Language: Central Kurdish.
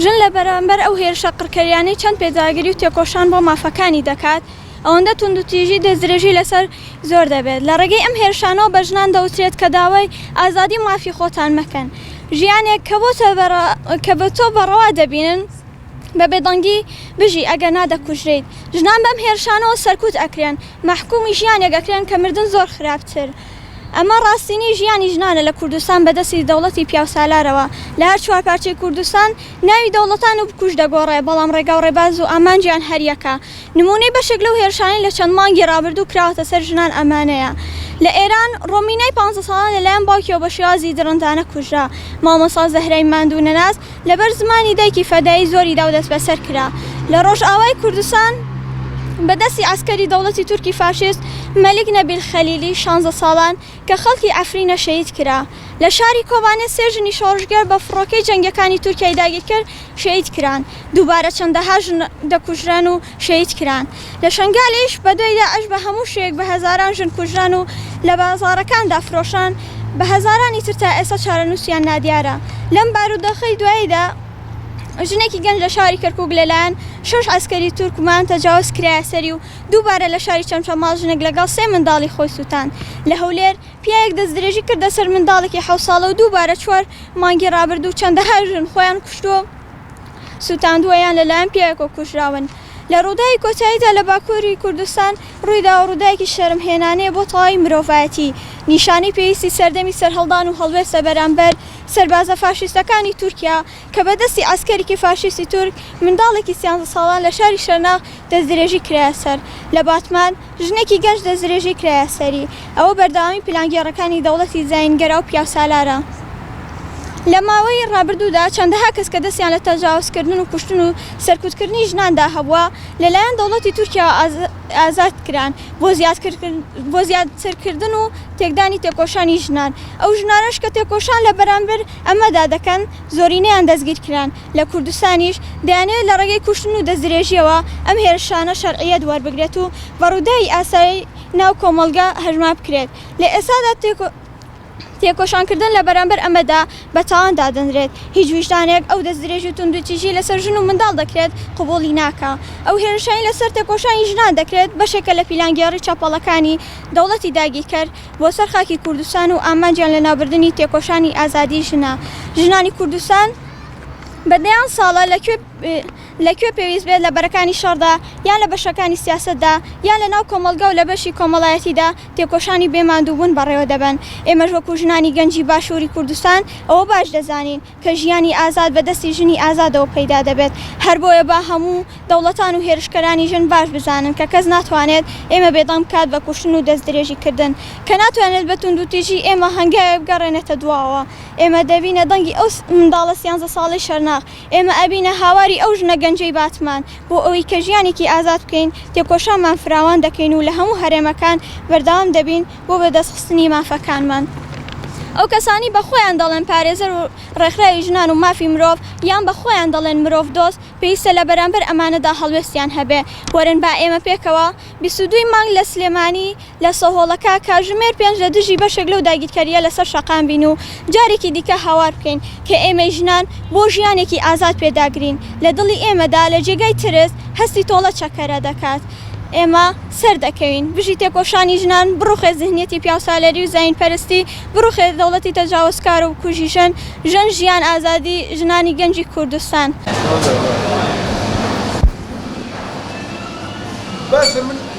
ژن لە بەرامبەر ئەو هێرشە قڕکەریانەی چەند پێداگیری و تێکۆشان بۆ مافەکانی دەکات ئەوەندە توندوتیژی دەستدرێژی لەسەر زۆر دەبێت لە ڕێگەی ئەم هێرشانەوە بە ژنان دەوترێت کە داوای ئازادی مافی خۆتان مەکەن ژیانێک کە بە تۆ بەڕەوا دەبینن بە بێدەنگی بژی ئەگەر نادەکوژرێت ژنان بەم هێرشانەوە سەرکوت ئەکرێن مەحکومی ژیانێک ئەکرێن کە مردن زۆر خراپتر ئەمە ڕاستینی ژیانی ژنانە لە کوردستان بەدەستی دەوڵەتی پیاوسالارەوە لە هەر چوار پارچەی کوردستان ناوی دەوڵەتان و بکوژ دەگۆڕێ بەڵام ڕێگا و ڕێباز و ئامانجیان هەریەکە نمونەی بەشێک لەو هێرشانەی لە چەند مانگی ڕابردوو کراوەتە سەر ژنان ئەمانەیە لە ئێران ڕۆمینای 15 ساڵان لەلایەن باوکیەوە بە شێوازی درەندانە کوژرا مامۆستا زەهرەی ماندوو نەناس لەبەر زمانی دایکی فەدایی زۆری دا و دەست بەسەر کرا لە ڕۆژئاوای کوردستان بەدەستی ئاسکەری دەوڵەتی تورکی فاشیست مەلیک نەبیل خەلیلی 16 ساڵان کە خەڵکی ئەفرینە شەهید کرا لە شاری کۆبانێ سێ ژنی شۆڕژگەر بە فڕۆکەی جەنگەکانی تورکیای داگیر کرد شەهید کران دووبارە چەندەها ژن دەکوژران و شەهید کران لە شەنگالیش بەدوایدا ئەش بە هەموو شوێک بە هەزاران ژن کوژران و لە بازاڕەکاندا فرۆشان بە هەزارانی تر تا ئێستا چارەنووسیان نادیارە لەم بارودۆخەی دواییدا ژنێکی گەنج لە شاری کەرکووک لەلایەن 6 ئەسکەری تورکمان تەجاوز کرایە سەری و دووبارە لە شاری چەمچەماڵ ژنێک لەگەڵ 3 منداڵی خۆی سووتان لە هەولێر پیاەک دەستدرێژی کردە سەر منداڵێکی 7 ساڵە و دووبارە 4 مانگی ڕابردوو چەندەها ژن خۆیان کوشتووە سووتاندووەیان لەلایەن پیاەکەوە کوژراون لە ڕووداوی کۆتاییدا لە باکووری کوردستان ڕوویدا و ڕووداوێکی شەرمهێنانەیە بۆ تەواوی مرۆڤایەتی نیشانەی پێویستی سەردەمی سەرهەڵدان و هەڵوێستە بەرامبەر سەربازە فاشیستەکانی تورکیا کە بەدەستی ئاسکەرێکی فاشیستی تورک منداڵێکی 13 ساڵان لە شاری شەرناغ دەستدرێژی کرایە سەر لە باتمان ژنێکی گەنج دەستدرێژی کرایە سەری ئەوە بەردەوامی پلانگێڕەکانی دەوڵەتی زاینگەرا و پیاوسالارە لە ماوەی ڕابردوودا چەندەها کەس کە دەستیان لە تەجاوزکردن و کوشتن و سەرکوتکردنی ژناندا هەبووە لەلایەن دەوڵەتی تورکیا ئازاد کران بۆ زیاترکردن و تێکدانی تێکۆشانی ژنان ئەو ژنانەش کە تێکۆشان لە بەرامبەر ئەمەدا دەکەن زۆرینەیان دەستگیر کران لە کوردستانیش دەیانێت لە ڕێگەی کوشتن و دەستدرێژیەوە ئەم هێرشانە شەرعیەت وەربگرێت و بەڕووداوی ئاسایی ناو کۆمەڵگە هەژما بکرێت لە ئێستادا تێکۆشانکردن لە بەرامبەر ئەمەدا بە تاوان دادەنرێت هیچ ویژدانێک ئەو دەستدرێژی و توندوتیژی لەسەر ژن و منداڵ دەکرێت قبوڵی ناکا ئەو هێرشانی لەسەر تێکۆشانی ژنان دەکرێت بەشێکە لە پیلانگێڕی چاپەڵەکانی دەوڵەتی داگیرکرد بۆ سەر خاکی کوردستان و ئامانجیان لە ناوبردنی تێکۆشانی ئازادی ژنانی کوردستان بەدەیان ساڵە لەکوێ پێویست بێت لە بەرەکانی شەڕدا یان لە بەشەکانی سیاسەتدا یان لە ناو کۆمەڵگە و لە بەشی کۆمەڵایەتیدا تێکۆشانی بێماندووبوون بەڕێوە دەبن ئێمەش وەکو ژنانی گەنجی باشووری کوردستان ئەوە باش دەزانین کە ژیانی ئازاد بەدەستی ژنی ئازادەوە پەیدا دەبێت هەر بۆیە با هەموو دەوڵەتان و هێرشکەرانی ژن باش بزانن کە کەس ناتوانێت ئێمە بێدەنگ بکات بە کوشتن و دەستدرێژیکردن کە ناتوانێت بە توندوتیژی ئێمە هەنگاوێ بگەڕێنێتە دواوە ئێمە دەبینە دەنگی ئەو منداڵە 13 ساڵەی شەرناغ ئێمە ئەبینە هاواری ئەو ژنە گەنجەی باتمان بۆ ئەوەی کە ژیانێکی ئازاد بکەین تێکۆشانمان فراوان دەکەین و لە هەموو هەرێمەکان بەردەوام دەبین بۆ بەدەستخستنی مافەکانمان ئەو کەسانی بە خۆیان دەڵێن پارێزەر و ڕێکخراوی ژنان و مافی مرۆڤ یان بە خۆیان دەڵێن مرۆڤ دۆست پێویستە لە بەرامبەر ئەمانەدا هەڵوێستیان هەبێ وەرن با ئێمە پێکەوە 22 مانگ لە سلێمانی لە سەهۆڵەکە کاتژمێر 5 لە دژی بەشێک لەو داگیرکاریە لەسەر شەقام بین و جارێکی دیکە هاوار بکەین کە ئێمە ژنان بۆ ژیانێکی ئازاد پێداگرین لە دڵی ئێمەدا لە جێگای ترس هەستی تۆڵە چەکەرە دەکات ئێمە سەر دەکەوین بژی تێکۆشانی ژنان بڕوخێ ذهنیەتی پیاوسالەری و زاینپەرستی بڕوخێ دەوڵەتی تەجاوزکار و کوژی ژن ژیان ئازادی ژنانی گەنجی کوردستان